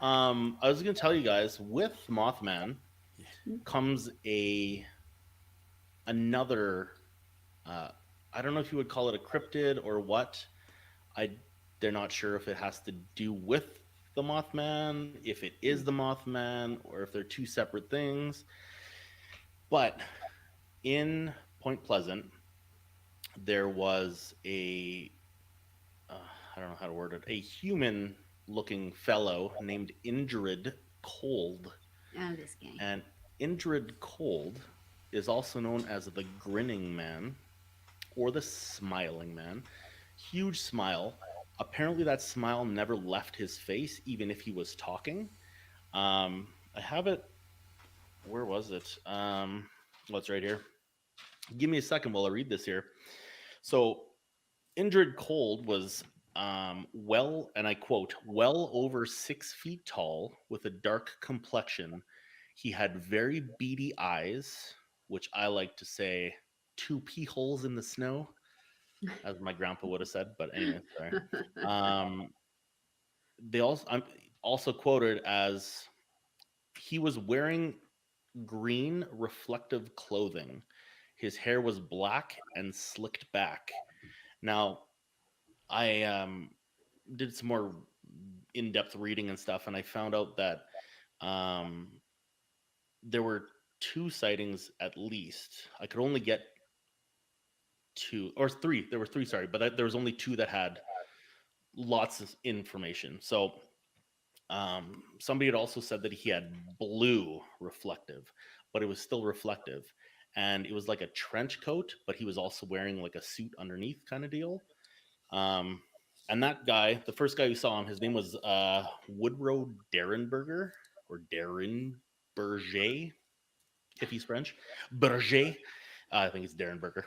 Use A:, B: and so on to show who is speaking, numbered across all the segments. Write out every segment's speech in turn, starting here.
A: I was gonna tell you guys, with Mothman comes a another. Uh, I don't know if you would call it a cryptid or what. I they're not sure if it has to do with the Mothman, if it is the Mothman, or if they're two separate things. But in Point Pleasant, there was uh, I don't know how to word it, a human looking fellow named Indrid Cold.
B: Oh, this guy.
A: And Indrid Cold is also known as the Grinning Man or the Smiling Man. Huge smile. Apparently, that smile never left his face, even if he was talking. I have it. Where was it? What's right here? Give me a second while I read this here. So, Indrid Cold was and I quote, well over 6 feet tall with a dark complexion. He had very beady eyes, which I like to say two pee holes in the snow, as my grandpa would have said. But anyway, sorry. Um, they also I'm also quoted as he was wearing green reflective clothing. His hair was black and slicked back. Now, I did some more in-depth reading and stuff, and I found out that um, there were two sightings at least. I could only get two or three. There were three, sorry, but there was only two that had lots of information. So somebody had also said that he had blue reflective, but it was still reflective. And it was like a trench coat, but he was also wearing like a suit underneath kind of deal. Um, and that guy, the first guy we saw him, his name was Woodrow Derenberger or Darren Berger, if he's French. Berger. I think it's Darren Berger.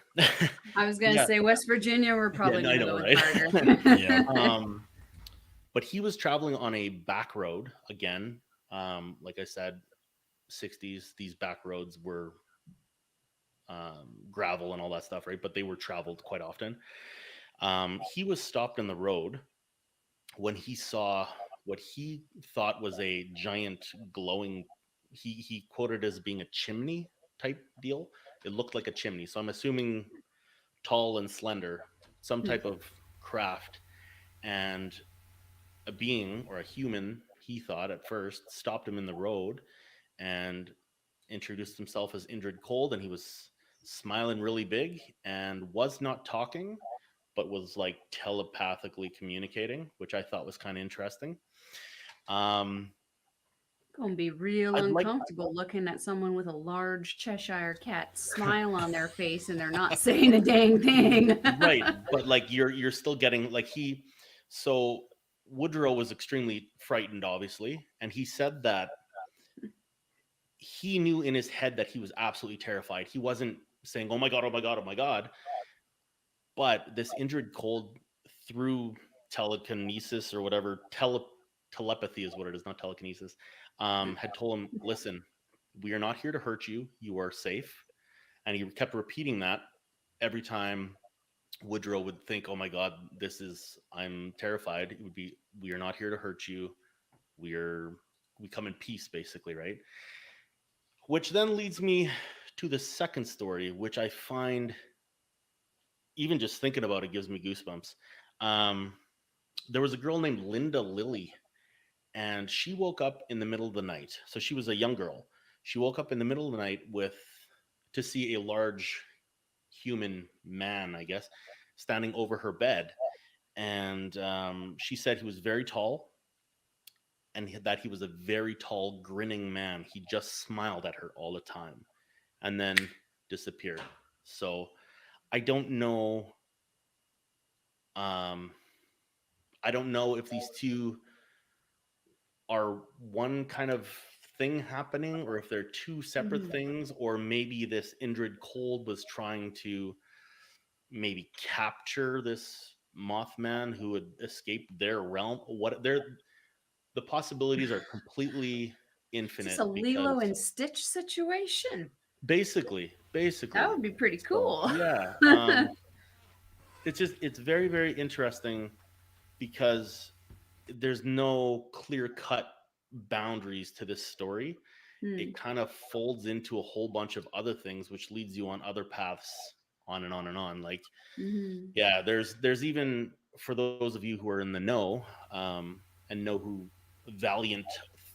B: I was gonna
A: Yeah,
B: say West Virginia. We're
A: yeah,
B: probably
A: I
B: gonna
A: know,
B: go with
A: right?
C: Yeah.
B: Barter.
A: But he was traveling on a back road again. Like I said, 60s, these back roads were gravel and all that stuff, right? But they were traveled quite often. He was stopped in the road when he saw what he thought was a giant glowing. He quoted as being a chimney type deal. It looked like a chimney, so I'm assuming tall and slender, some type of craft. And a being or a human, he thought at first, stopped him in the road and introduced himself as Indrid Cold, and he was smiling really big and was not talking, but was like telepathically communicating, which I thought was kind of interesting. Um,
B: Gonna be real
A: I'd like
B: uncomfortable looking at someone with a large Cheshire cat smile on their face and they're not saying a dang thing.
A: right, but like you're still getting like so Woodrow was extremely frightened, obviously, and he said that he knew in his head that he was absolutely terrified. He wasn't saying, "Oh my god, oh my god, oh my god," but this injured cold through telekinesis or whatever telepathy is what it is, not telekinesis. Had told him, "Listen, we are not here to hurt you. You are safe." And he kept repeating that every time Woodrow would think, "Oh my god, I'm terrified." It would be, "We are not here to hurt you. We come in peace," basically, right? Which then leads me to the second story, which I find, even just thinking about it gives me goosebumps. Um, there was a girl named Linda Lilly, and she woke up in the middle of the night. So she was a young girl. She woke up in the middle of the night to see a large human man, I guess, standing over her bed. And she said he was very tall and that he was a very tall, grinning man. He just smiled at her all the time and then disappeared. So I don't know. Um, I don't know if these two are one kind of thing happening or if they're two separate
B: Mhm.
A: things, or maybe this Indrid Cold was trying to maybe capture this Mothman who had escaped their realm. The possibilities are completely
B: Is this a
A: infinite
B: Lilo
A: because
B: and Stitch situation? That
A: basically.
B: would be pretty
A: So
B: cool.
A: yeah, it's very very interesting because there's no clear cut. boundaries to this story,
B: Hmm.
A: it kind of folds into a whole bunch of other things, which leads you on other paths, on and on and on. Like,
B: Hmm.
A: yeah, there's even, for those of you who are in the know, and know who Valiant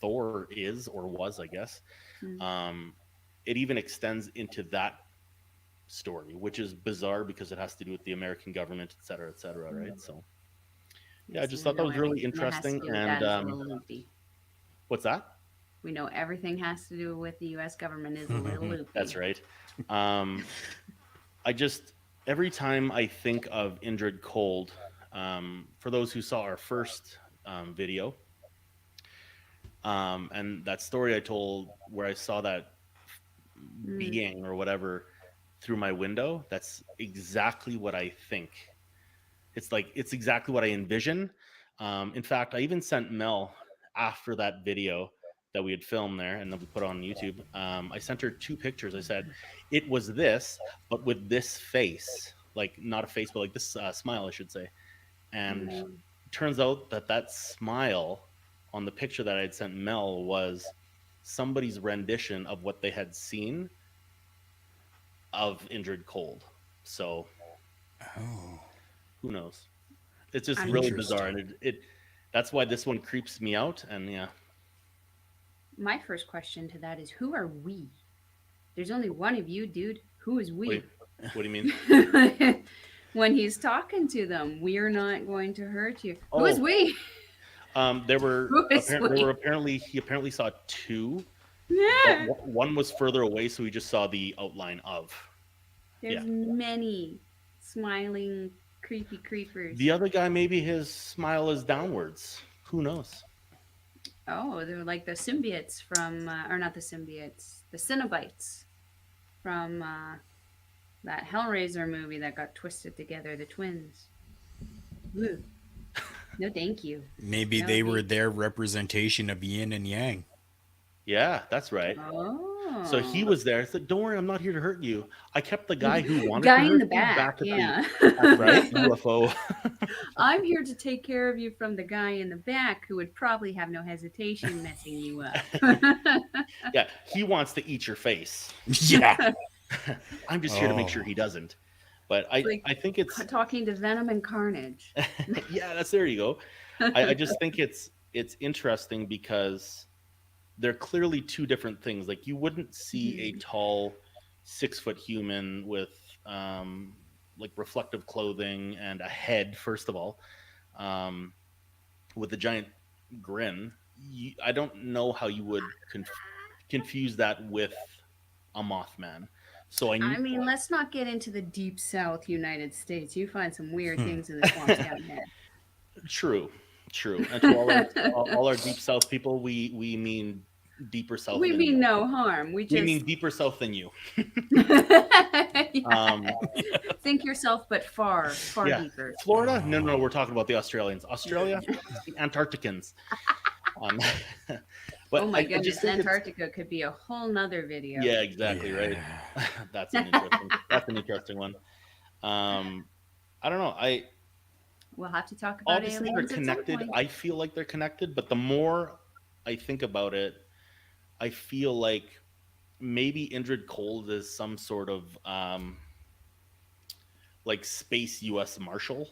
A: Thor is or was, I guess.
B: Hmm.
A: Um, it even extends into that story, which is bizarre because it has to do with the American government, et cetera, right?
B: Hmm.
A: So yeah, I
B: Yes,
A: just
B: and we
A: thought that
B: know
A: was really
B: everything that has to
A: interesting.
B: do with
A: And
B: that is a little loopy.
A: what's that?
B: We know everything has to do with the U.S. government is a little
A: That's
B: loopy.
A: right. Um, I just, every time I think of Indrid Cold, for those who saw our first video, and that story I told where I saw that
B: Mm.
A: being or whatever through my window, that's exactly what I think. It's like, it's exactly what I envision. In fact, I even sent Mel after that video that we had filmed there and then we put on YouTube. I sent her two pictures. I said, it was this, but with this face, like not a face, but like this smile, I should say. And
B: Mm.
A: turns out that that smile on the picture that I had sent Mel was somebody's rendition of what they had seen of Indrid Cold. So
C: Oh,
A: who knows? It's just
B: I
A: really
B: mean,
A: bizarre, and
C: interesting.
A: it that's why this one creeps me out. And yeah,
B: my first question to that is who are we? There's only one of you, dude. Who is
A: what do you,
B: we?
A: what do you mean?
B: When he's talking to them, we are not going to hurt you. Who is
A: Oh,
B: we? Who is
A: there were
B: we?
A: apparently, he apparently saw two, but
B: Yeah.
A: one was further away, so we just saw the outline of.
B: There's
A: Yeah,
B: many smiling, creepy
A: the
B: creepers.
A: other guy, maybe his smile is downwards. Who knows?
B: Oh, they're like the symbiotes from, or not the symbiotes, the Cenobites from that Hellraiser movie that got twisted together, the twins. Woo. No, thank you.
C: Maybe
B: No,
C: they were
B: thank you.
C: their representation of yin and yang.
A: Yeah, that's right. So he
B: Oh.
A: was there. I said, "Don't worry, I'm not here to hurt you. I kept the guy who wanted to
B: Guy in
A: hurt
B: the
A: you
B: back,
A: back
B: yeah.
A: at right, the LFO."
B: I'm here to take care of you from the guy in the back who would probably have no hesitation messing you up.
A: Yeah, he wants to eat your face.
C: Yeah.
A: I'm just here to make
C: Oh,
A: sure he doesn't. But
B: It's like
A: I think it's
B: talking to Venom and Carnage.
A: yeah, that's, there you go. I just think it's interesting because they're clearly two different things. Like, you wouldn't see a
B: Mhm.
A: tall 6 foot human with um like reflective clothing and a head, first of all, um with a giant grin. I don't know how you would confuse that with a Mothman. So I
B: I
A: need,
B: mean, let's not get into the deep South United States. You find some weird things in the swamps down
A: true, true. And to
B: there.
A: all our deep south people, we mean deeper south
B: We
A: than
B: mean
A: you.
B: no harm. We
A: We mean
B: just
A: deeper south than you.
B: yeah.
A: Um,
B: Think yourself, but far, far
A: yeah,
B: deeper.
A: Florida? No, no, no.
C: oh,
A: We're talking about the Australians. Australia, it's the Antarcticans. Um,
B: Oh
A: but
B: my
A: I just
B: goodness,
A: think it's,
B: Antarctica could be a whole nother video.
A: yeah, exactly right.
C: yeah.
A: That's an interesting one. Um, I don't know. I
B: We'll have to talk about
A: Obviously they're
B: aliens at some
A: connected.
B: point.
A: I feel like they're connected, but the more I think about it, I feel like maybe Indrid Cold is some sort of like space U.S. Marshal.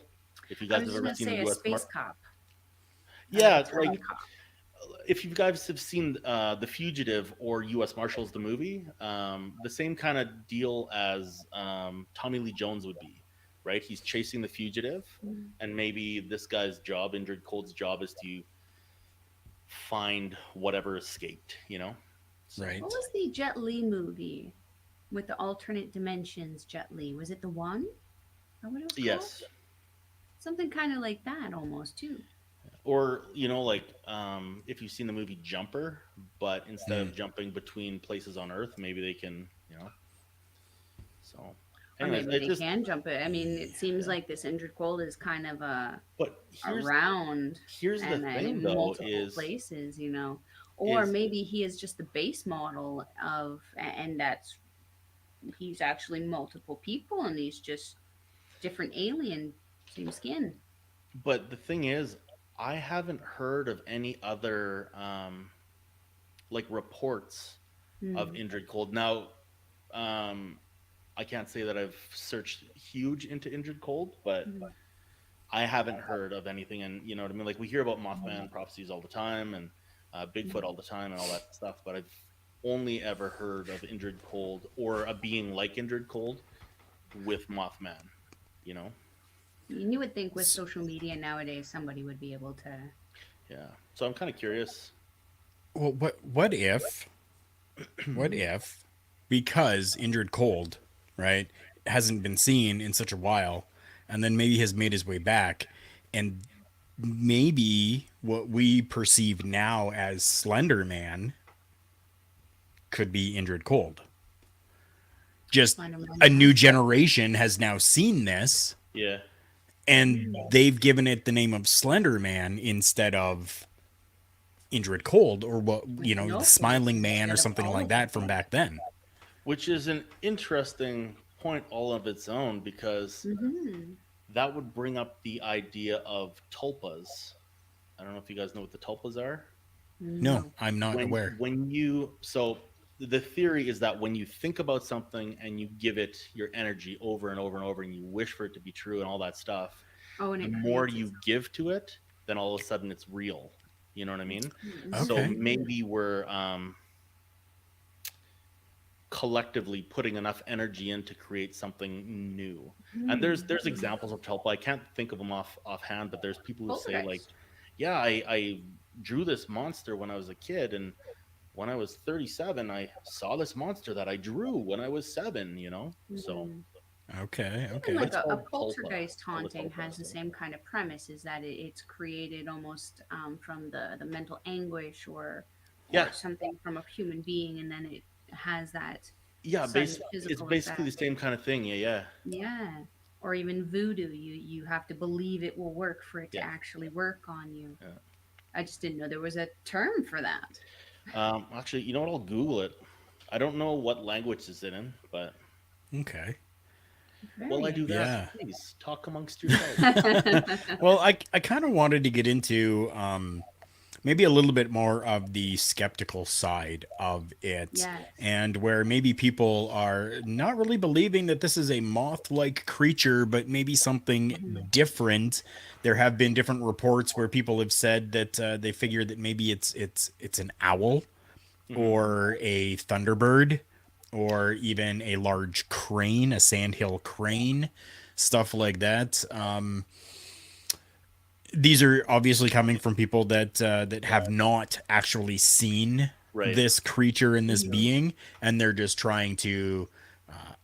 A: If you
B: I
A: guys
B: was
A: have
B: just
A: ever
B: gonna
A: seen a
B: say a
A: U.S.
B: space cop, a
A: Yeah,
B: time
A: like
B: cop.
A: if you guys have seen The Fugitive or U.S. Marshals the movie, the same kind of deal as Tommy Lee Jones would be, right? He's chasing the fugitive,
B: Mm.
A: and maybe this guy's job, Indrid Cold's job, is to find whatever escaped. So
B: What
C: Right.
B: was the Jet Li movie with the alternate dimensions? Jet Li, was it the one? Is that what it was called?
A: yes.
B: Something kind of like that, almost too.
A: Or like if you've seen the movie Jumper, but instead
C: Mm.
A: of jumping between places on Earth, maybe they can, so
B: Or
A: anyways,
B: maybe
A: it
B: they
A: just,
B: can jump it. I mean, it seems
A: yeah.
B: like this injured gold is kind of
A: But
B: around
A: here's the
B: and
A: thing
B: in
A: though,
B: multiple places, or
A: is
B: maybe he is just the base model of, and that's he's actually multiple people, and he's just different alien, same skin.
A: but the thing is, I haven't heard of any other like reports of
B: Hmm.
A: injured cold. Now, um, I can't say that I've searched huge into injured cold, but
B: Hmm.
A: I haven't heard of anything. And you know what I mean? Like we hear about Mothman prophecies all the time and Bigfoot all the time and all that stuff, but I've only ever heard of injured cold or a being like injured cold with Mothman. You know?
B: You would think with
C: S-
B: social media nowadays, somebody would be able to.
A: Yeah. So I'm kind of curious.
C: Well, what if, because injured cold, right, hasn't been seen in such a while, and then maybe has made his way back, and maybe what we perceive now as Slender Man could be injured cold. Just
B: Slenderman
C: a new
B: has.
C: generation has now seen this,
A: Yeah.
C: and
B: Mm.
C: they've given it the name of Slender Man instead of injured cold, or what,
B: With
C: the
B: no face
C: smiling man or
B: instead of
C: something
B: all
C: like
B: of the
C: that from
B: face.
C: back then.
A: Which is an interesting point all of its own because
B: Hmm.
A: that would bring up the idea of tulpas. I don't know if you guys know what the tulpas are.
C: No,
B: No.
C: I'm not aware.
A: When you so the theory is that when you think about something and you give it your energy over and over and over and you wish for it to be true and all that stuff,
B: Oh, and
A: the
B: it
A: more
B: creates
A: you
B: its.
A: give to it, then all of a sudden it's real. You know what I mean? So
C: Okay.
B: Mm-hmm.
A: maybe we're collectively putting enough energy in to create something new. And there's examples of help. I can't think of them offhand, but there's people who say like,
B: Poltergeist.
A: yeah, I drew this monster when I was a kid, and when I was 37, I saw this monster that I drew when I was 7. You know, so
B: Mm-hmm.
C: Okay.
B: Even
C: Okay.
A: but
B: like
A: it's
B: a
A: called tulpa.
B: poltergeist
A: It's called a
B: haunting
A: tulpa.
B: has the
A: So
B: same kind of premise, is that it's created almost from the mental anguish
A: yeah,
B: or something from a human being, and then it has that
A: yeah,
B: sudden
A: it's
B: physical
A: basically the
B: effect.
A: same kind of thing. Yeah, yeah,
B: Yeah. Or even voodoo. You have to believe it will work for it to
A: yeah.
B: actually work on you.
A: Yeah.
B: I just didn't know there was a term for that.
A: Actually, you know what? I'll Google it. I don't know what language is in, but
C: Okay.
A: while I
B: Very
A: do that,
C: Yeah.
A: please talk amongst yourselves.
B: interesting.
C: Well, I kind of wanted to get into maybe a little bit more of the skeptical side of it,
B: Yes.
C: and where maybe people are not really believing that this is a moth-like creature, but maybe something
B: Mhm.
C: different. There have been different reports where people have said that they figure that maybe it's an owl
A: Hmm.
C: or a thunderbird or even a large crane, a sandhill crane, stuff like that. These are obviously coming from people that have not actually seen
A: Right.
C: this creature and this
B: Mhm.
C: being, and they're just trying to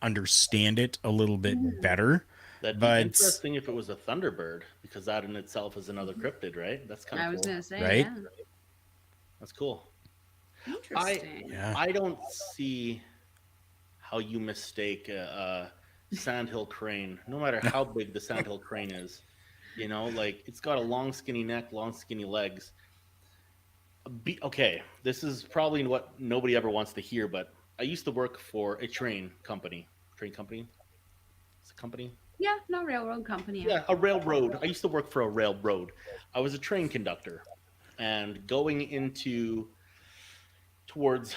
C: understand it a little bit
B: Mhm.
C: better.
A: That'd be
C: But
A: interesting if it was a thunderbird, because that in itself is another
B: Mhm.
A: cryptid, right? That's kind of
B: I was
A: cool.
B: gonna say,
C: right,
B: yeah.
A: That's cool. I
B: Interesting.
C: yeah,
A: I don't see how you mistake a sandhill crane, no matter how big the sandhill crane is. You know, like it's got a long, skinny neck, long, skinny legs. Okay, this is probably what nobody ever wants to hear, but I used to work for a train company. Train company? It's a company?
B: Yeah, no railroad company. Yeah.
A: Yeah, a railroad. I used to work for a railroad. I was a train conductor, and going into towards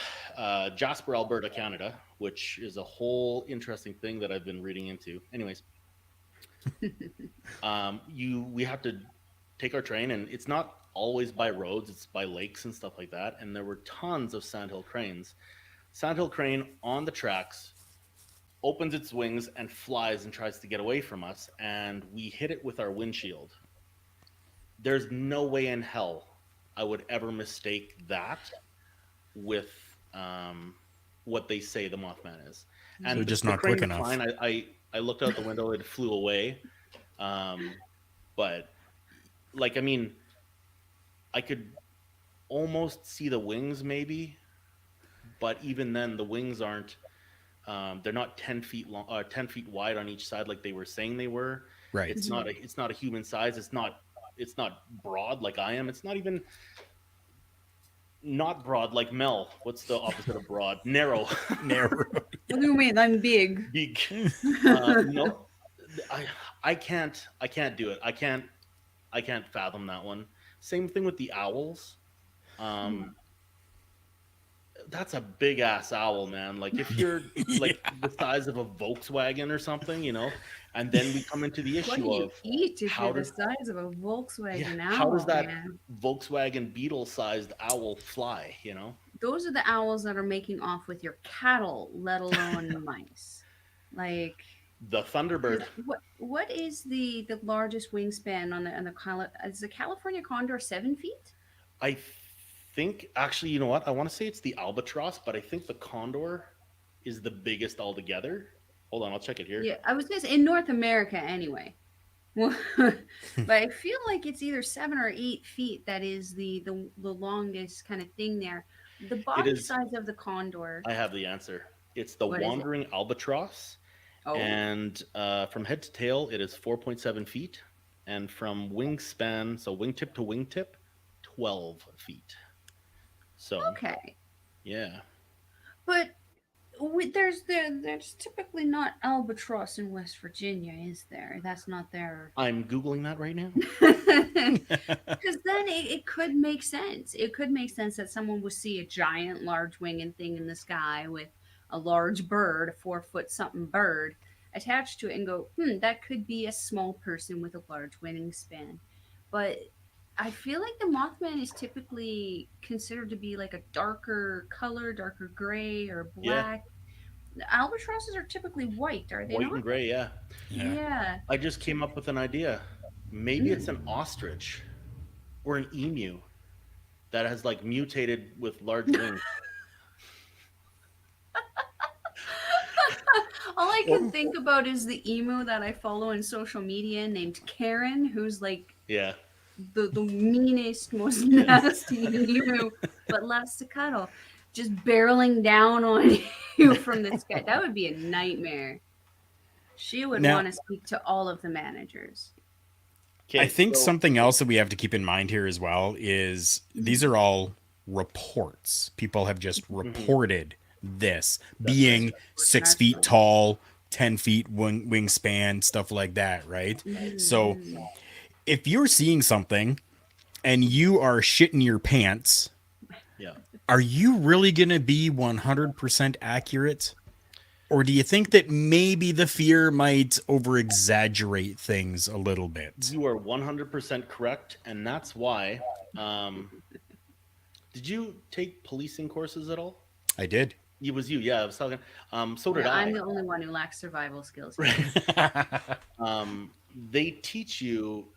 A: Jasper, Alberta, Canada, which is a whole interesting thing that I've been reading into. Anyways, you we have to take our train, and it's not always by roads; it's by lakes and stuff like that. And there were tons of sandhill cranes. Sandhill crane on the tracks opens its wings and flies and tries to get away from us, and we hit it with our windshield. There's no way in hell I would ever mistake that with um, what they say the Mothman is.
C: so
A: And
B: Mhm.
C: just
A: the
C: not
A: crane
C: quick
A: was
C: enough.
A: fine. I looked out the window; it flew away. Um, but like, I mean, I could almost see the wings, maybe, but even then, the wings aren't. They're not 10 feet long, 10 feet wide on each side like they were saying they were.
C: Right.
A: It's not a human size. It's not broad like I am. It's not even not broad like Mel. What's the opposite of broad? Narrow.
C: Narrow.
B: What do you mean? I'm big.
A: Big. No, I I can't do it. I can't fathom that one. Same thing with the owls. Um, that's a big ass owl, man. Like if you're
C: Yeah.
A: like the size of a Volkswagen or something, and then we come into the
B: What do
A: issue
B: you
A: of
B: eat if you're
A: how
B: the
A: does
B: size of a
A: yeah,
B: Volkswagen
A: how does
B: owl,
A: that
B: man?
A: Volkswagen Beetle-sized owl fly?
B: Those are the owls that are making off with your cattle, let alone mice. Like,
A: The Thunderbird.
B: what is the largest wingspan on the is the California condor 7 feet?
A: I think actually, you know what? I want to say it's the albatross, but I think the condor is the biggest altogether. Hold on, I'll check it here.
B: Yeah, I was gonna say in North America anyway. Well, but I feel like it's either 7 or 8 feet that is the longest kind of thing there. The
A: It
B: body
A: is.
B: size of the condor,
A: I have the answer. It's the
B: what is it?
A: wandering albatross,
B: Oh,
A: and from head to tail, it is 4.7 feet, and from wingspan, so wingtip to wingtip, 12 feet. So
B: okay.
A: yeah,
B: But there's typically not albatross in West Virginia, is there? That's not their.
A: I'm googling that right now.
B: Because then it could make sense. It could make sense that someone would see a giant, large winged thing in the sky with a large bird, a 4 foot something bird, attached to it and go, that could be a small person with a large wingspan. But I feel like the Mothman is typically considered to be like a darker color, darker gray or
A: Yeah,
B: black. The albatrosses are typically white, are they
A: white
B: not?
A: and gray. Yeah,
C: Yeah.
B: Yeah.
A: I just came up with an idea. Maybe it's an
B: Mm.
A: ostrich or an emu that has like mutated with large wings.
B: All I
A: Or,
B: can think about is the emo that I follow on social media named Karen, who's like
A: yeah,
B: the meanest, most
A: yeah.
B: nasty emu, but loves to cuddle, just barreling down on you from the sky. That would be a nightmare. She would
C: Now,
B: want to speak to all of the managers.
C: I
A: Okay,
C: think
A: so
C: something else that we have to keep in mind here as well is these are all reports. People have just
A: mhm,
C: reported this
A: that's right.
C: being
B: In
C: six
B: our
C: feet
B: stories.
C: tall, 10 feet wingspan, stuff like that, right? So
B: Mm-hmm.
C: if you're seeing something and you are shitting your pants,
A: Yeah.
C: are you really going to be 100% accurate? Or do you think that maybe the fear might over exaggerate things a little bit?
A: You are 100% correct, and that's why. Um, did you take policing courses at all?
C: I did.
A: It was you, yeah. I was talking. So did
B: Yeah, I'm
A: I.
B: the only one who lacks survival skills
A: Right.
B: here.
A: They teach you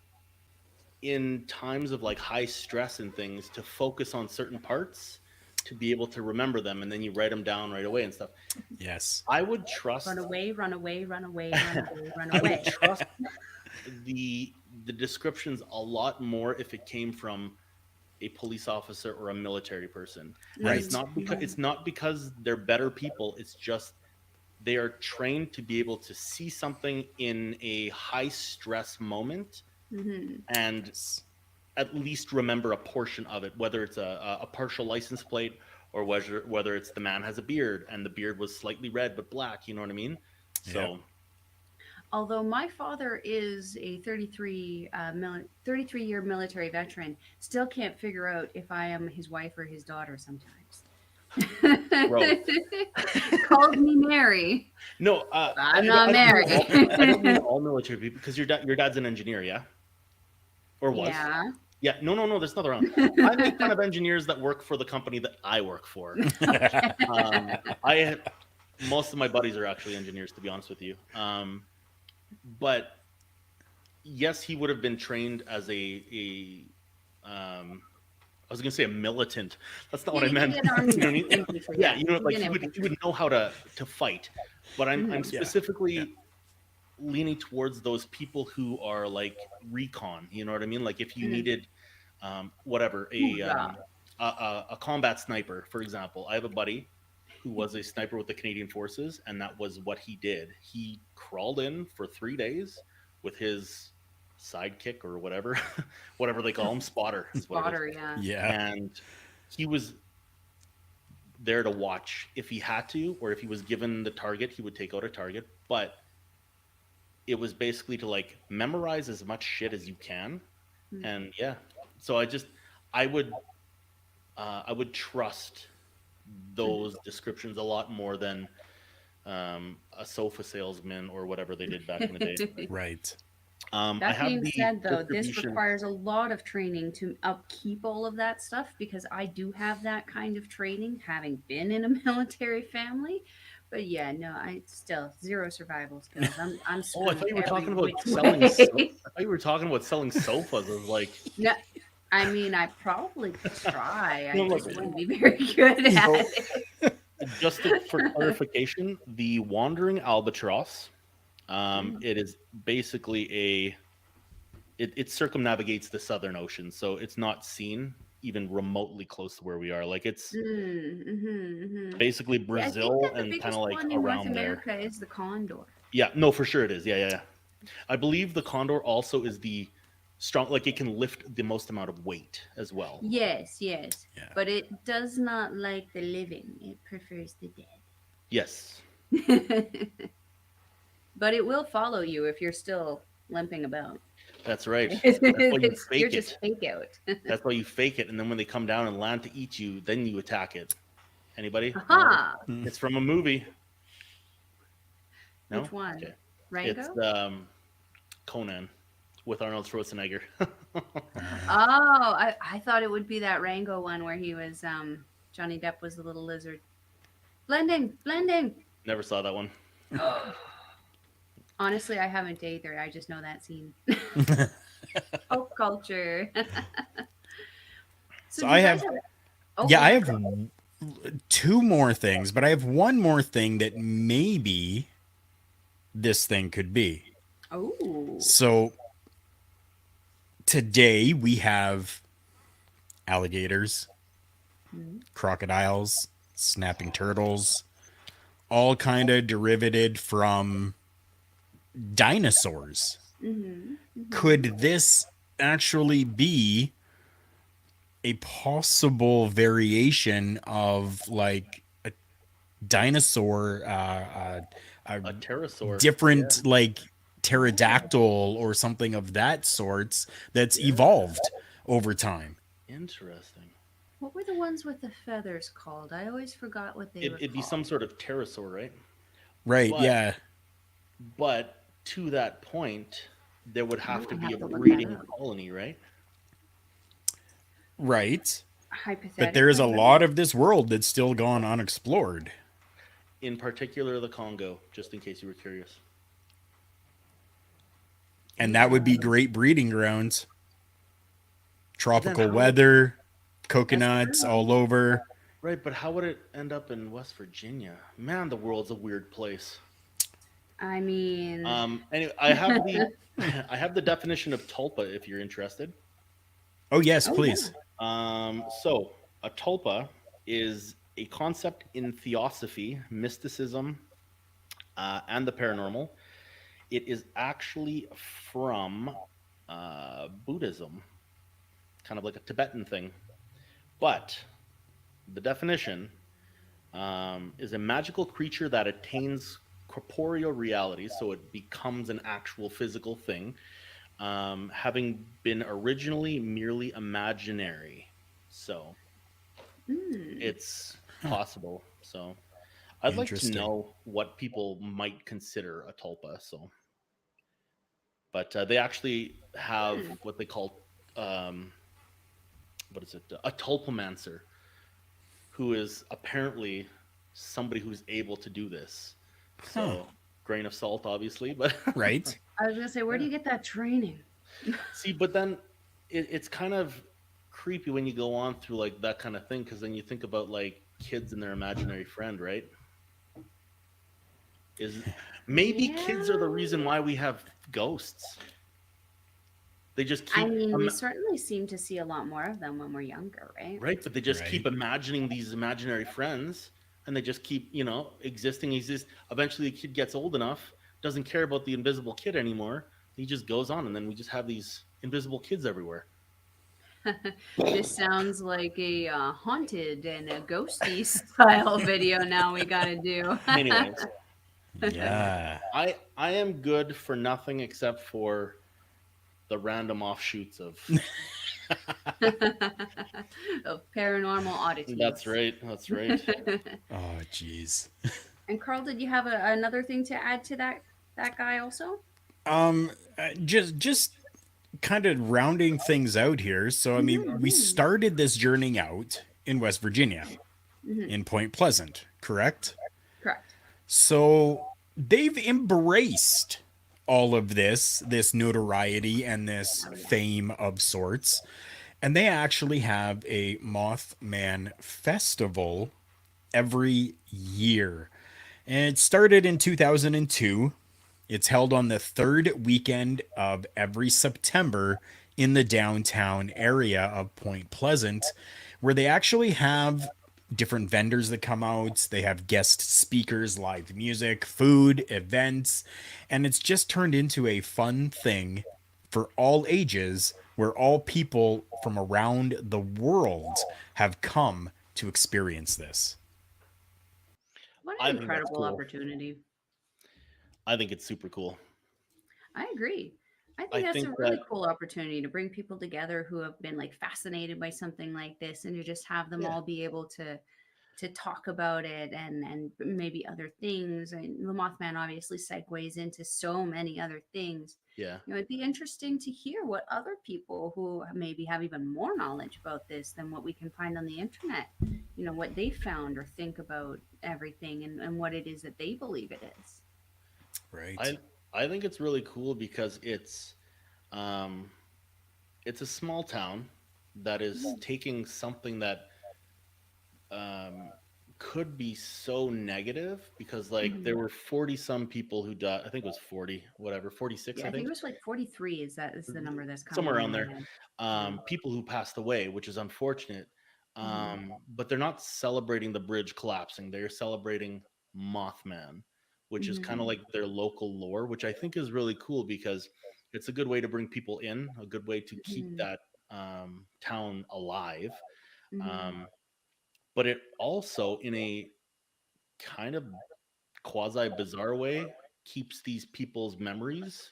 A: in times of like high stress and things to focus on certain parts to be able to remember them, and then you write them down right away and stuff.
C: Yes.
A: I would
B: Run
A: trust.
B: away, run away, run away, run away, run
A: I would
B: away.
A: trust the descriptions a lot more if it came from a police officer or a military person. And
C: Right.
A: it's not because they're better people, it's just they are trained to be able to see something in a high stress moment
B: Mm-hmm.
A: and
C: Yes.
A: at least remember a portion of it, whether it's a partial license plate or whether it's the man has a beard and the beard was slightly red but black, you know what I mean?
C: Yep.
A: So
B: Although my father is a 33-year military veteran, still can't figure out if I am his wife or his daughter sometimes.
A: gross.
B: Calls me Mary.
A: No,
B: I'm not married.
A: I don't mean all military people because your dad's an engineer, yeah, or was.
B: Yeah.
A: Yeah, no, there's nothing wrong. I make fun of engineers that work for the company that I work for.
B: Okay.
A: I most of my buddies are actually engineers, to be honest with you. But yes, he would have been trained as I was gonna say a militant. That's not
B: Yeah,
A: what I
B: you can
A: meant.
B: get army
A: You know what I mean?
B: infantry.
A: Yeah,
B: Yeah, you
A: like
B: can get
A: he
B: infantry.
A: would know how to fight. But I'm
B: Mhm.
C: Yeah. Yeah.
A: specifically leaning towards those people who are like recon. You know what I mean? Like if you
B: Mhm.
A: needed whatever
B: Hoorah.
A: a combat sniper, for example. I have a buddy who was a sniper with the Canadian Forces, and that was what he did. He crawled in for 3 days with his sidekick or whatever, whatever they call him, spotter is what it is,
B: Spotter, yeah.
C: Yeah.
A: and he was there to watch if he had to, or if he was given the target, he would take out a target. But it was basically to like memorize as much shit as you can,
B: Mm.
A: and yeah, So I would I would trust those descriptions a lot more than a sofa salesman or whatever they did back in the day.
C: Right.
A: I
B: That
A: have
B: being
A: the
B: said, though, this
A: distribution.
B: requires a lot of training to upkeep all of that stuff because I do have that kind of training, having been in a military family. But yeah, no, I still zero survival skills. I'm
A: Oh, I thought
B: screwed
A: you were
B: every
A: talking about
B: which
A: selling.
B: way.
A: I thought you were talking about selling sofas. I was like,
B: No, I mean, I probably could try. I
A: I'm like,
B: just wouldn't be very good
A: so
B: at it.
A: for clarification, the wandering albatross,
B: Mm.
A: it is basically it circumnavigates the Southern Ocean, so it's not seen even remotely close to where we are. Like it's
B: Mm.
A: basically
B: Yeah, I think
A: Brazil
B: that the
A: and kind
B: biggest
A: of like
B: one in North
A: around there.
B: America is the condor.
A: Yeah, no, for sure it is. Yeah. I believe the condor also is the strong, like it can lift the most amount of weight as well.
B: Yes.
C: Yeah.
B: But it does not like the living. It prefers the
A: Yes,
B: dead. But it will follow you if you're still limping about.
A: that's right. That's why you
B: You're
A: fake
B: just
A: it.
B: fake out.
A: That's why you fake it, and then when they come down and land to eat you, then you attack it. Anybody? No?
B: Aha!
A: It's from a movie. No?
B: Which one?
A: Okay. It's
B: Rango?
A: Conan with Arnold Schwarzenegger.
B: Oh, I thought it would be that Rango one where he was Johnny Depp was the little lizard. Blending.
A: Never saw that one.
B: Honestly, I haven't either. I just know that scene. Pop culture. So
C: So
B: do
C: I
B: you guys
C: have,
B: have? Oh,
C: yeah,
B: go
C: I
B: ahead.
C: have two more things, but I have one more thing that maybe this thing could be.
B: Oh.
C: So today we have alligators,
B: Mhm.
C: crocodiles, snapping turtles, all kind of derivated from dinosaurs.
B: Mhm.
C: Could this actually be a possible variation of like a dinosaur, a
A: A pterosaur. Yeah.
C: different like
B: Oh,
C: pterodactyl or something of that sorts that's
A: Yeah.
C: evolved over time?
A: Interesting.
B: what were the ones with the feathers called? I always forgot what they were
A: It'd be some
B: called.
A: sort of pterosaur, right?
C: Right,
A: But
C: yeah.
A: to that point, there would
B: Oh,
A: have to
B: I
A: be
B: have
A: a
B: to look that
A: breeding
B: up.
A: colony, right?
C: Right. But there is a
B: Hypothetically,
C: lot of this world that's still gone unexplored.
A: In particular, the Congo, just in case you were curious.
C: And that would be
B: interesting.
C: great breeding grounds.
A: But then
C: Tropical
A: how would
C: weather,
B: That's
C: coconuts all
B: true.
C: over.
A: right? But how would it end up in West Virginia? Man, the world's a weird place.
B: I mean,
A: Anyway, I have the I have the definition of tulpa if you're interested.
C: Oh, yes,
B: oh yeah.
C: please.
A: So a tulpa is a concept in theosophy, mysticism, and the paranormal. It is actually from Buddhism, kind of like a Tibetan thing. But the definition is a magical creature that attains corporeal reality, so it becomes an actual physical thing, having been originally merely imaginary. So
B: Hmm.
A: it's possible. So I'd like to
C: Interesting.
A: know what people might consider a tulpa. So, but they actually have
B: Hmm.
A: what they call um, what is it? A tulpomancer, who is apparently somebody who's able to do this.
C: Huh.
A: So grain of salt, obviously, but
C: Right.
B: I was gonna say, where do
A: yeah.
B: you get that training?
A: See, but then it's kind of creepy when you go on through like that kind of thing because then you think about like kids and their imaginary friend, right? Is maybe kids are the
B: Yeah.
A: reason why we have ghosts. They just
B: I
A: keep
B: mean, we certainly seem to see a lot more of them when we're younger, right?
A: right, but they just keep
C: Right.
A: imagining these imaginary friends, and they just keep existing. Exist. Eventually, the kid gets old enough, doesn't care about the invisible kid anymore. He just goes on, and then we just have these invisible kids everywhere.
B: This sounds like a haunted and a ghosty style video now we gotta do.
A: Anyways,
C: Yeah.
A: I am good for nothing except for the random offshoots of
B: of paranormal
A: That's
B: oddities.
A: right. That's right.
C: Oh, jeez.
B: And Carl, did you have another thing to add to that guy also?
C: Just kind of rounding things out here. So, I mean, we
B: Mm-hmm.
C: started this journey out in West Virginia,
B: Mm-hmm.
C: in Point Pleasant, correct?
B: Correct.
C: So, they've embraced all of this notoriety and this
B: Oh yeah.
C: fame of sorts. And they actually have a Mothman festival every year. And it started in 2002. It's held on the third weekend of every September in the downtown area of Point Pleasant, where they actually have different vendors that come out. They have guest speakers, live music, food, events, and it's just turned into a fun thing for all ages where all people from around the world have come to experience this.
B: What
A: I
B: an
A: think that's
B: incredible
A: cool.
B: opportunity.
A: I think it's super cool.
B: I agree. I
A: I
B: think that's a
A: think
B: really
A: that
B: cool opportunity to bring people together who have been like fascinated by something like this and to just have them
A: yeah,
B: all be able to talk about it and maybe other things. And the Mothman obviously segues into so many other things.
A: yeah.
B: You know, it'd be interesting to hear what other people who maybe have even more knowledge about this than what we can find on the internet, you know, what they found or think about everything and what it is that they believe it is.
C: Right.
A: I I think it's really cool because um it's a small town that is taking something that um, could be so negative because like
B: Hmm.
A: there were 40 some people who died. I think it was 40, whatever, 46,
B: Yeah,
A: I
B: I think
A: think,
B: it was like 43 is the number that's coming
A: somewhere
B: into
A: around
B: my
A: there.
B: head. Yeah.
A: People who passed away, which is unfortunate.
B: Hmm.
A: But they're not celebrating the bridge collapsing. They're celebrating Mothman, which is kind
B: Hmm.
A: of like their local lore, which I think is really cool because it's a good way to bring people in, a good way to keep
B: Hmm.
A: that town alive.
B: Hmm.
A: Um, but it also, in a kind of quasi bizarre way, keeps these people's memories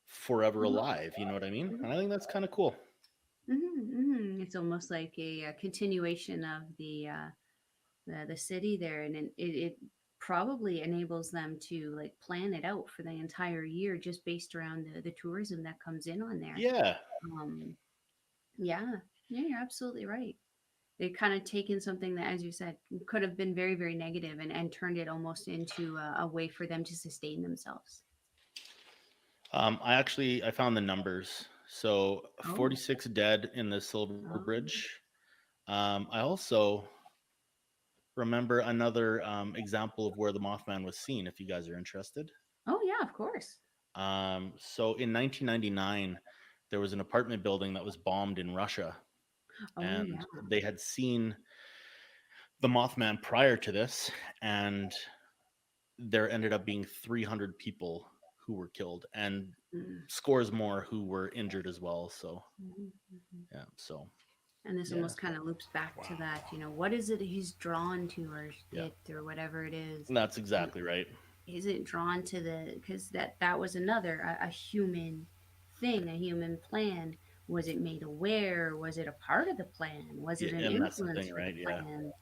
A: forever alive. You know what I mean?
B: Hmm.
A: And I think that's kind of cool.
B: It's almost like a continuation of the city there, and it probably enables them to like plan it out for the entire year just based around the tourism that comes in on there.
A: Yeah.
B: Um, yeah, yeah, you're absolutely right. They've kind of taken something that, as you said, could have been very, very negative and turned it almost into a way for them to sustain themselves.
A: I found the numbers. So
B: Oh,
A: 46 dead in the Silver
B: oh,
A: Bridge. I also remember another example of where the Mothman was seen. If you guys are interested.
B: oh, yeah, of course.
A: So in 1999, there was an apartment building that was bombed in Russia,
B: Oh, yeah.
A: and they had seen the Mothman prior to this, and there ended up being 300 people who were killed and
B: Mm,
A: scores more who were injured as well. So,
B: mhm, mhm.
A: yeah, so
B: And this
A: yeah,
B: almost kind of loops back to
C: Wow.
B: that, what is it he's drawn to or
A: yeah,
B: it or whatever it is?
A: that's
B: You know,
A: exactly right.
B: is it drawn to the because that was another a human thing, a human plan? Was it made aware? Was it a part of the plan? Was
A: Yeah,
B: it an
A: and that's the
B: influence
A: thing,
B: for the
A: right? Yeah.
B: plan?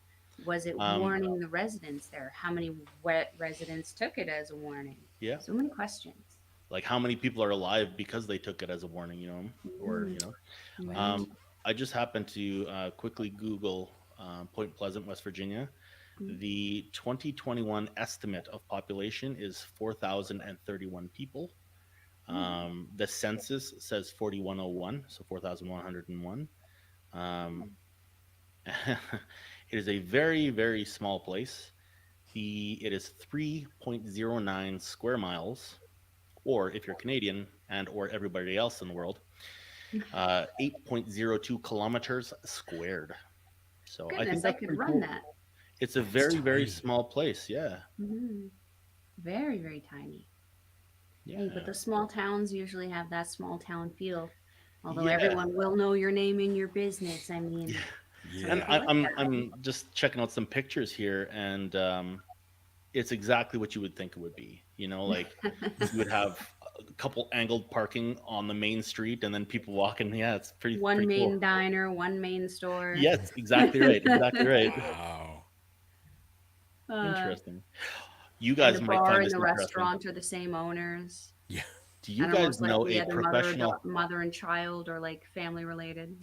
B: Was it
A: Um,
B: warning the residents there? How many wet residents took it as a warning?
A: yeah.
B: So many questions.
A: Like how many people are alive because they took it as a warning, or
B: Mhm.
A: Um,
B: Right.
A: I just happened to quickly Google Point Pleasant, West Virginia.
B: Mhm.
A: The 2021 estimate of population is 4,031 people.
B: Oh.
A: The census says 4,101, so 4,101. Um,
B: Oh.
A: it is a very, very small place. It is 3.09 square miles, or if you're Canadian and or everybody else in the world, 8.02 kilometers squared. So I think
B: Goodness, I
A: that's
B: could
A: pretty
B: run
A: cool.
B: that.
A: It's a
C: That's
A: very, very
C: tiny.
A: small place. Yeah.
B: Hmm. Very, very tiny. Hey, but
A: Yeah.
B: the small towns usually have that small town feel. Although
A: Yeah.
B: everyone will know your name and your business. I
A: Yeah.
B: mean, some
A: And
C: Yeah.
B: people like that.
A: I'm just checking out some pictures here, and it's exactly what you would think it would be. Like you would have a couple angled parking on the main street, and then people walking. Yeah, it's
B: One
A: pretty
B: main
A: cool.
B: diner, one main store.
A: Yes, exactly right. Exactly right.
C: Wow.
B: uh,
A: Interesting. You
B: and the
A: guys might
B: bar
A: find
B: and
A: this
B: the
A: interesting.
B: restaurant are the same owners.
C: Yeah.
A: Do you
B: And are
A: guys
B: most
A: know
B: likely
A: a
B: either
A: professional?
B: mother and child or like family related.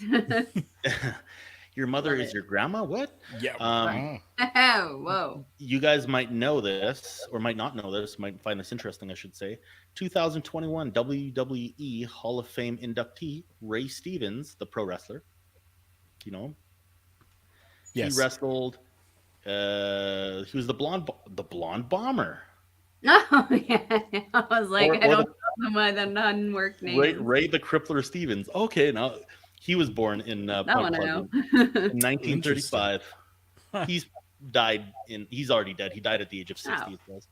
A: Your mother
B: Love
A: is
B: it.
A: your grandma? What?
C: Yeah.
A: Um,
C: Wow.
B: Whoa.
A: you guys might know this, or might not know this, might find this interesting, I should say. 2021 WWE Hall of Fame inductee Ray Stevens, the pro wrestler, you know, he
C: Yes.
A: wrestled. He was the blonde bomber,
B: Oh yeah. I was like, I
A: or
B: don't
A: the
B: know them by the non-work names.
A: Ray the Crippler Stevens. Okay, now he was born in
B: That
A: Point
B: one I
A: Pleasant
B: know.
A: in
C: Interesting.
A: 1935.
C: Huh.
A: He's died in. He's already dead. He died at the age of
B: Oh,
A: 60. It says.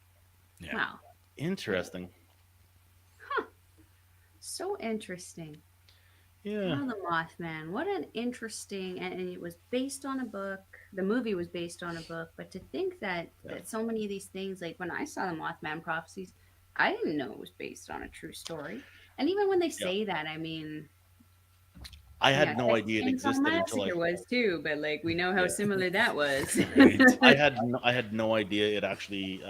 C: Yeah.
B: wow.
A: Interesting.
B: So interesting.
A: Yeah.
B: Oh, the Mothman. What an interesting, and it was based on a book. The movie was based on a book, but to think that
A: Yeah.
B: that so many of these things, like when I saw the Mothman prophecies, I didn't know it was based on a true story. And even when they
A: Yeah.
B: say that, I mean,
A: I
B: yeah,
A: had no
B: Texas
A: idea it
B: Chainsaw
A: existed until I.
B: Massacre was too, but like we know how
A: Yeah.
B: similar that was.
C: Right.
A: I had no idea it actually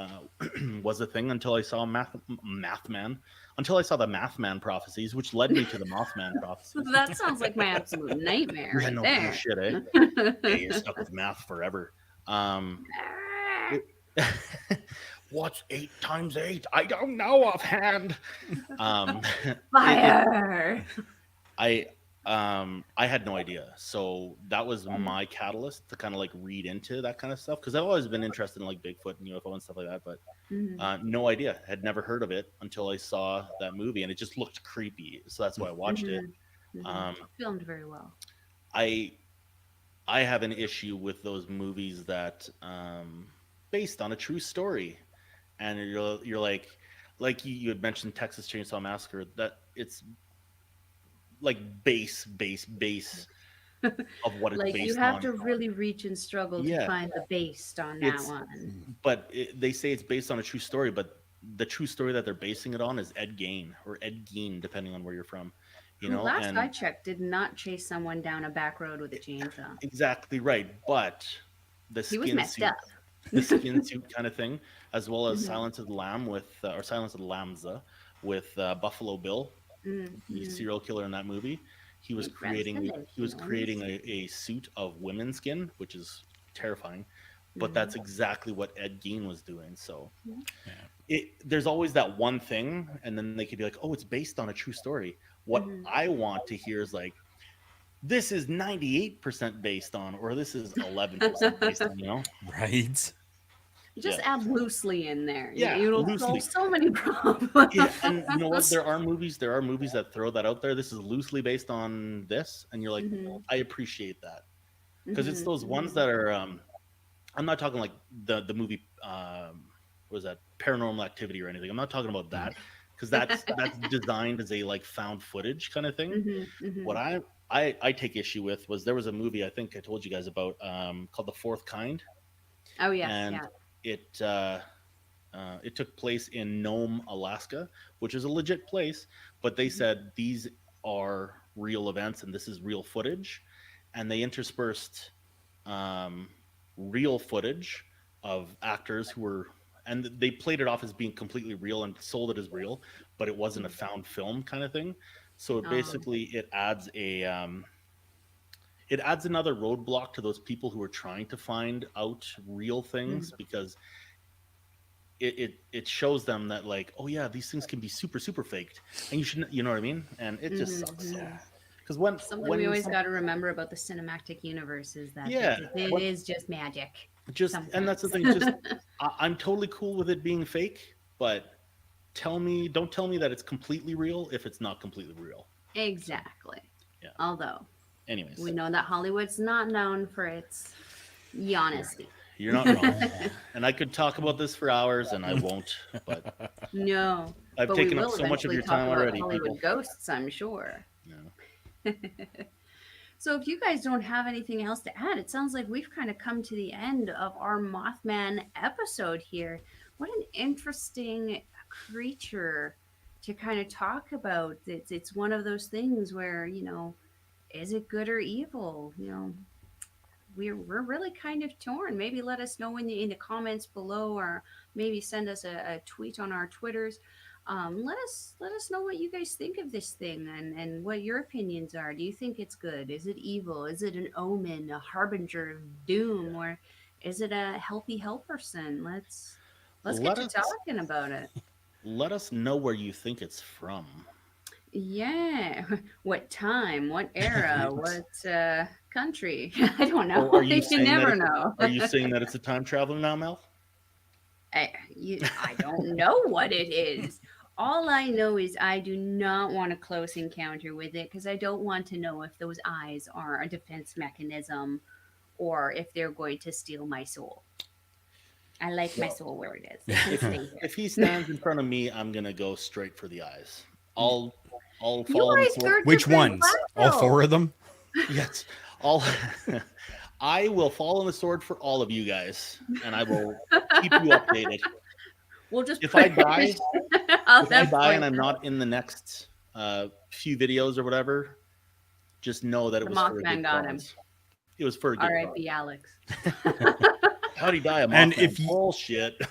A: was a thing until I saw Mathman, until I saw the Mathman prophecies, which led me to the Mothman prophecies.
B: That sounds like my absolute nightmare
A: Yeah,
B: right
A: no
B: there.
A: shit, eh? Yeah, you're stuck with math forever. Um, it- what's 8 times 8? I don't know offhand. Um, it,
B: Fire.
A: I I had no idea. So that was my catalyst to kind of like read into that kind of stuff because I've always been interested in like Bigfoot and UFO and stuff like that, but
B: Mhm,
A: no idea. Had never heard of it until I saw that movie and it just looked creepy. So that's why I watched it.
B: mhm, mhm.
A: Um,
B: Filmed very well.
A: I I have an issue with those movies that based on a true story, and you're like you had mentioned Texas Chainsaw Massacre that it's like base of what it's
B: Like you
A: based
B: have
A: on.
B: to really reach and struggle to
A: Yeah,
B: find the based on that
A: it's
B: one.
A: they say it's based on a true story, but the true story that they're basing it on is Ed Gein or Ed Gein, depending on where you're from, you
B: Who
A: know.
B: last I
A: And
B: checked did not chase someone down a back road with a chainsaw.
A: exactly right, but the
B: He was
A: skin
B: messed
A: suit
B: up.
A: the skin suit kind of thing, as well as
B: Mhm,
A: Silence of the Lamb with or Silence of the Lambs with Buffalo Bill, the
B: mhm.
A: serial killer in that movie. He was creating
B: Transformations.
A: a suit of women's skin, which is terrifying. But
B: Mhm,
A: that's exactly what Ed Gein was doing. So
B: mhm.
C: Yeah.
A: there's always that one thing, and then they could be like, "Oh, it's based on a true story." What
B: Mhm.
A: I want to hear is like, "This is 98% based on," or "This is 11% based on." You know?
C: Right.
B: Just
A: Yeah,
B: add loosely in there.
A: yeah,
B: It'll solve
A: loosely.
B: so many problems.
A: Yeah, and you know what? There are movies that throw that out there. This is loosely based on this, and you're like,
B: Mhm,
A: I appreciate that because it's
B: mhm,
A: those ones
B: mhm.
A: that are. I'm not talking like the movie. What was that? Paranormal Activity or anything. I'm not talking about
C: Mm.
A: that because that's designed as a like found footage kind of thing.
B: Mhm,
A: What
B: mhm.
A: I take issue with was there was a movie I think I told you guys about called The Fourth Kind,
B: Oh yes,
A: and
B: yeah.
A: it. It took place in Nome, Alaska, which is a legit place, but they
B: Mhm.
A: said these are real events and this is real footage. And they interspersed um, real footage of actors who were, and they played it off as being completely real and sold it as real, but it wasn't a found film kind of thing. So
B: Oh.
A: basically, it adds another roadblock to those people who are trying to find out real things
B: Mhm.
A: because it shows them that like, oh yeah, these things can be super faked, and you shouldn't, you know what I mean? And it just
B: Mhm,
A: sucks.
B: mhm.
A: Because
B: Something we
A: when
B: always
A: some
B: got to remember about the cinematic universe is that
A: yeah,
B: it
A: what
B: is just magic
A: just and that's the
B: sometimes.
A: thing. Just I'm totally cool with it being fake, but don't tell me that it's completely real if it's not completely real. So
B: Exactly.
A: yeah.
B: Although we
A: Anyways,
B: know that Hollywood's not known for its
A: you're
B: honesty.
A: you're not wrong, and I could talk about this for hours, and I won't. But
B: No,
A: I've
B: but we
A: taken up
B: will
A: so much of
B: eventually
A: your
B: talk
A: time
B: about
A: already,
B: Hollywood
A: people.
B: ghosts, I'm sure.
A: Yeah.
B: So if you guys don't have anything else to add, it sounds like we've kind of come to the end of our Mothman episode here. What an interesting creature to kind of talk about. It's one of those things where, is it good or evil? We're really kind of torn. Maybe let us know in the comments below, or maybe send us a tweet on our Twitters. Let us know what you guys think of this thing, and what your opinions are. Do you think it's good? Is it evil? Is it an omen, a harbinger of doom, or is it a helpy helperson? Let's get
A: Let
B: to
A: us
B: talking about it.
A: let us know where you think it's from.
B: Yeah. What time? What era?
C: Right.
B: What country? I don't know.
A: Or are you
B: You
A: saying that
B: never
A: it's
B: know.
A: are you saying that it's a time traveler now, Mel?
B: I don't know what it is. All I know is I do not want a close encounter with it, because I don't want to know if those eyes are a defense mechanism, or if they're going to steal my soul. I like my
A: Well,
B: soul where it is. It can
A: if
B: stay
A: if
B: here.
A: he stands in front of me, I'm gonna go straight for the eyes. I'll I'll
B: You
A: fall on the
B: guys
A: sword.
B: are
C: Which
B: different
C: ones? All four
B: levels.
C: of them?
A: Yes, I'll I will fall on the sword for all of you guys, and I will keep you updated.
B: We'll just
A: If
B: put
A: I die,
B: I'll
A: if I
B: have
A: die and
B: points.
A: I'm not in the next few videos or whatever, just know that it
B: The
A: was for a
B: Mothman
A: good
B: got him.
A: cause. It was for a good cause.
B: R.I.P. Alex.
A: How'd he die, a
C: And
A: Mothman? Bullshit.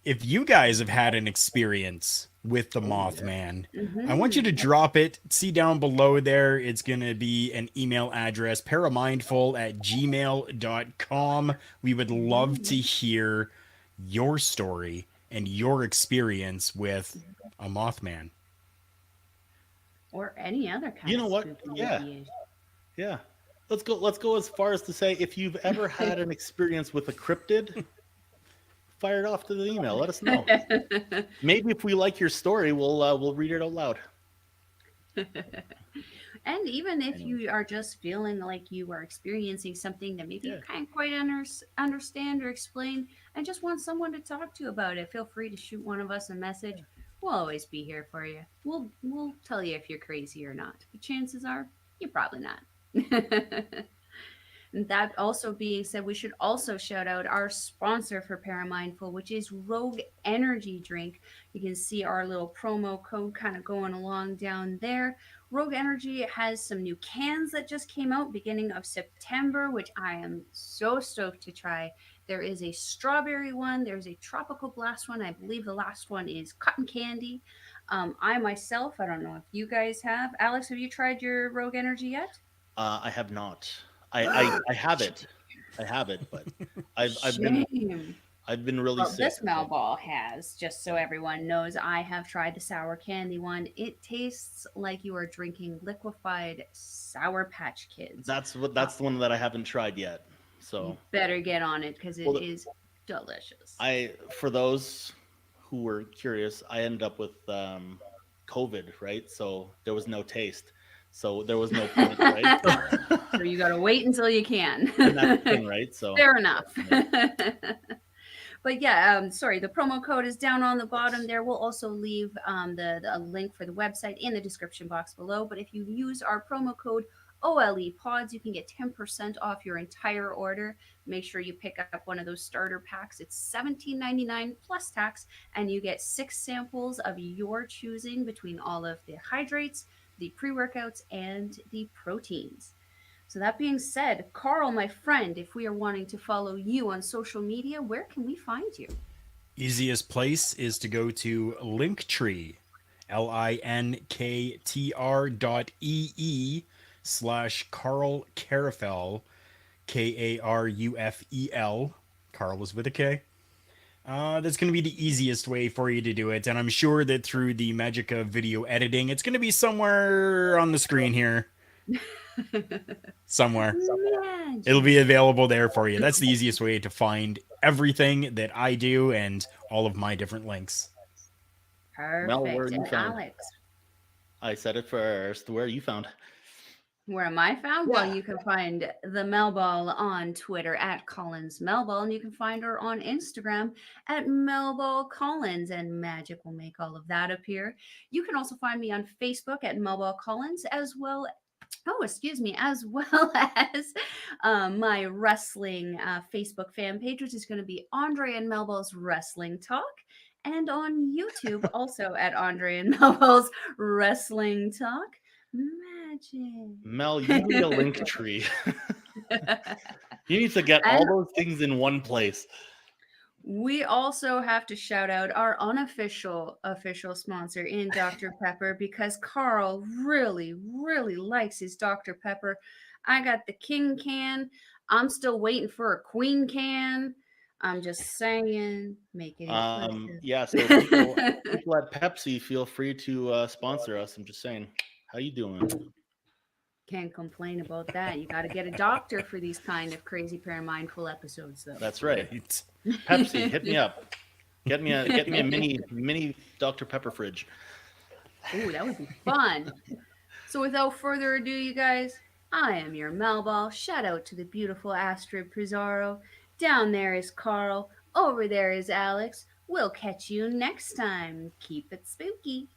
C: if you guys have had an experience with the
A: Oh yeah.
C: Mothman, I want you to
B: Mm-hmm.
C: drop it. See down below there, it's going to be an email address, paramindful@gmail.com. We would love to hear your story and your experience with a Mothman.
B: Or any other
A: You
B: kind
A: know
B: of
A: what?
B: spooky
A: Yeah,
B: ideas.
A: yeah. Let's go as far as to say if you've ever had an experience with a cryptid, fire it off to the email. Let us know. Maybe if we like your story, we'll read it out loud.
B: And even if
A: Anyway,
B: you are just feeling like you are experiencing something that maybe you
A: yeah.
B: can't quite understand or explain, and just want someone to talk to about it, feel free to shoot one of us a message. We'll always be here for you. We'll tell you if you're crazy or not, but chances are you're probably not. And that also being said, we should also shout out our sponsor for Paramindful, which is Rogue Energy Drink. You can see our little promo code kind of going along down there. Rogue Energy has some new cans that just came out beginning of September, which I am so stoked to try. There is a strawberry one, there's a tropical blast one. I believe the last one is cotton candy. I myself, I don't know if you guys have. Alex, have you tried your Rogue Energy yet?
A: I have not. I have it. I have it, but I've been
B: Shame.
A: I've been really
B: Well,
A: sick.
B: this
A: So
B: Malball has, just so
A: yeah.
B: everyone knows, I have tried the sour candy one. It tastes like you are drinking liquefied Sour Patch Kids.
A: That's the one that I haven't tried yet.
B: You
A: So
B: better get on it because it
A: well,
B: is delicious.
A: I for those who were curious, I ended up with COVID, right? So there was no taste. So there was no point, right?
B: So you got to wait until you can.
A: And that's the thing, right? So
B: Fair enough.
A: yeah.
B: But yeah, sorry, the promo code is down on the bottom there. We'll also leave the link for the website in the description box below. But if you use our promo code OLE Pods, you can get 10% off your entire order. Make sure you pick up one of those starter packs. It's $17.99 plus tax, and you get 6 samples of your choosing between all of the hydrates, the pre workouts, and the proteins. So, that being said, Carl, my friend, if we are wanting to follow you on social media, where can we find you?
C: Easiest place is to go to Linktree, linktr.ee/Carl Carufel, Karufel. Carl is with a K. That's going to be the easiest way for you to do it. And I'm sure that through the magic of video editing, it's going to be somewhere on the screen here. Somewhere. It'll be
B: Magic.
C: available there for you. That's the easiest way to find everything that I do and all of my different links.
A: Mel, where are
B: Perfect.
A: you
B: And
A: found?
B: Alex,
A: I said it first. Where are you found?
B: where am I found? Well,
A: Yeah.
B: you can find the Melball on Twitter at Collins Melball, and you can find her on Instagram at Melball Collins, and magic will make all of that appear. You can also find me on Facebook at Melball Collins, as well. Oh, excuse me, as well as my wrestling Facebook fan page, which is going to be Andre and Melball's Wrestling Talk. and on YouTube, also at Andre and Melville's Wrestling Talk
A: Mel, you need a
B: Magic.
A: link tree. You need to get
B: And
A: all those things in one place.
B: we also have to shout out our unofficial official sponsor in Dr. Pepper because Carl really, really likes his Dr. Pepper. I got the King can. I'm still waiting for a Queen can. I'm just saying, make it
A: Yeah, so
B: exclusive.
A: people at Pepsi, feel free to sponsor us. I'm just saying, how you doing?
B: Can't complain about that. You got to get a doctor for these kind of crazy paramindful episodes, though.
A: That's right.
C: Right.
A: Pepsi, hit me up. Get me a mini Dr. Pepper fridge.
B: Ooh, that would be fun. So without further ado, you guys, I am your Melball. Shout out to the beautiful Astrid Pizarro. Down there is Carl. Over there is Alex. We'll catch you next time. Keep it spooky.